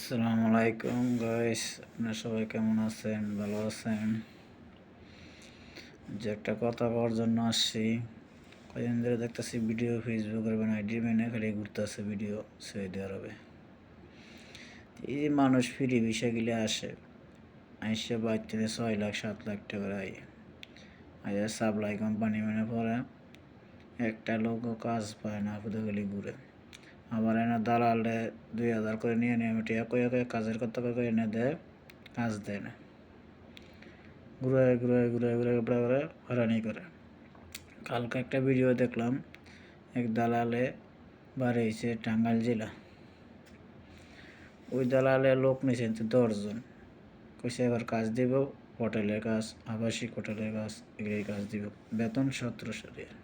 আসসালামু আলাইকুম গাইস, আপনারা সবাই কেমন আছেন? ভালো আছেন? যে একটা কথা কওয়ার জন্য আসছি। কয়েকদিন ধরে দেখতেছি ভিডিও ফেসবুকের আইডি মেনে খালি ঘুরতেছে ভিডিও সৌদি আরবে। এই যে মানুষ ফ্রি ভিসা গিলে আসে, আইসে বাইর থেকে 6 লাখ 7 লাখ টাকা আইয়া সাপ্লাই কোম্পানি মেনে পড়ে একটা লোকও কাজ পায় না, খুদে খালি ঘুরে। আবার এনে দালালে 2000 করে নিয়ে আমি টিয়া কয়ে কাজের কথা কয়ে এনে দেয়, কাজ দেয় না, ঘুরে ঘুরে ঘুরে ঘুরে ঘুরে হয়রানি করে। কালকে একটা ভিডিও দেখলাম, এক দালালে বাড়িয়েছে টাঙ্গাইল জেলা। ওই দালালে লোক নিয়েছেন 10 জন, কইছে এবার কাজ দিব, হোটেলের কাজ, আবাসিক হোটেলের কাজ, এগুলির কাজ দিব, বেতন 1700 টাকা।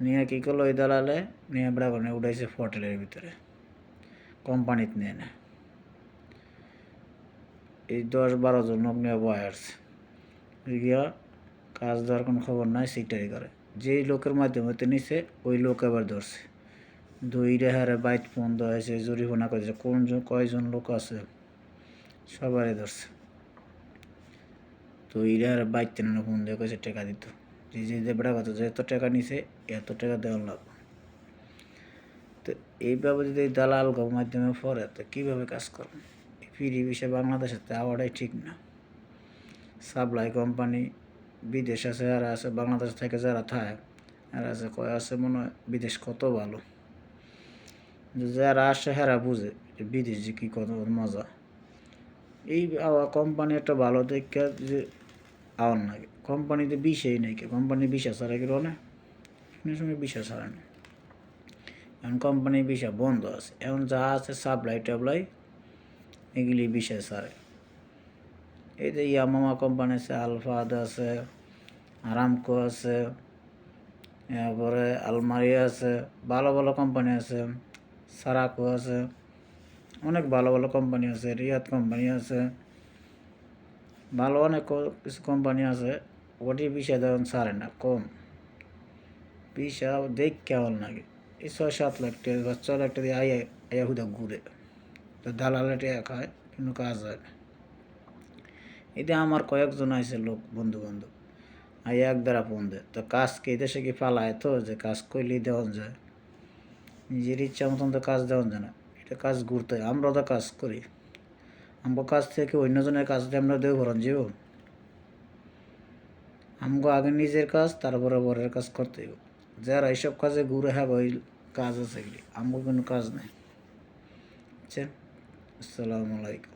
নিয়ে কী করলো ওই দালালে, নিয়ে ব্রাগনে উঠাইছে হোটেলের ভিতরে, কোম্পানিতে নিয়ে না। এই 10-12 জন লোক নিয়ে বয়ে আসছে, গিয়া কাজ দেওয়ার কোনো খবর নাই, সিটারি করে। যেই লোকের মাধ্যমে নিছে ওই লোক আবার ধরছে, 2 হারে বাইট ফোন দেওয়া হয়েছে, জরিমানা করেছে। কয়জন লোক আছে সবারই ধরছে। 2 হারে বাইট টেনে ফোন দিয়ে কয়েছে টাকা দিত, যে বেড়া কথা যে এত টাকা নিছে এত টাকা দেওয়ার লাগবে। তো এইভাবে যদি দালাল মাধ্যমে পড়ে তো কীভাবে কাজ করবে? ফ্রি ভিসা বাংলাদেশে আওয়াটাই ঠিক না। সাপ্লাই কোম্পানি বিদেশ আছে, আর আছে বাংলাদেশ থেকে যারা থাকে আর আছে কয় আছে মনে হয় বিদেশ কত ভালো। যারা আসে হেরা বুঝে যে বিদেশ যে কী কত মজা। এই কোম্পানি একটা ভালো দেখে যে আওয়ার লাগে, কোম্পানিতে বিষই নাই, কোম্পানি বিষা ছাড়া কি না, সঙ্গে বিষা ছাড়া না। এখন কোম্পানির বিষা বন্ধ আছে, এখন যা আছে সাপ্লাই টাপ্লাই এগুলি বিষয় ছাড়ে। এই যে ইয়ামামা কোম্পানি আছে, আলফাদ আছে, আরামকো আছে, এরপরে আলমারি আছে, ভালো ভালো কোম্পানি আছে, সারাকো আছে, অনেক ভালো ভালো কোম্পানি আছে, রিয়াদ কোম্পানি আছে, ভালো অনেক কিছু কোম্পানি আছে। ওটি বিষয় দেওয়া ছাড়ে না, কম বিষা দেখ কেমন লাগে। এই 6-7 লাখ টাকা বা 6 লাখ টাকা দিয়ে আইয়া হুদা ঘুরে, তো দালালে টাকা খায় কিন্তু কাজ হয় না। এতে আমার কয়েকজন আছে লোক বন্ধু বান্ধব আইয়া এক দ্বারা ফোন দেয়, তো কাজ কে দেশে কি ফালায় তো যে কাজ করলেই দেওয়া যায়, নিজের ইচ্ছা মতন তো কাজ দেওয়া যায় না। এটা কাজ ঘুরতে হয়, আমরা তো কাজ করি, আমগো কাজ থেকে অন্যজনের কাজ দিয়ে আমরা দেব ভরণ যাব। আমগো আগে নিজের কাজ, তারপরে বরের কাজ করতে হবে। যারা এইসব কাজে ঘুরে হ্যাঁ ওই কাজ আছে, আমগো কোনো কাজ নেই। বুঝছেন? আসসালামু আলাইকুম।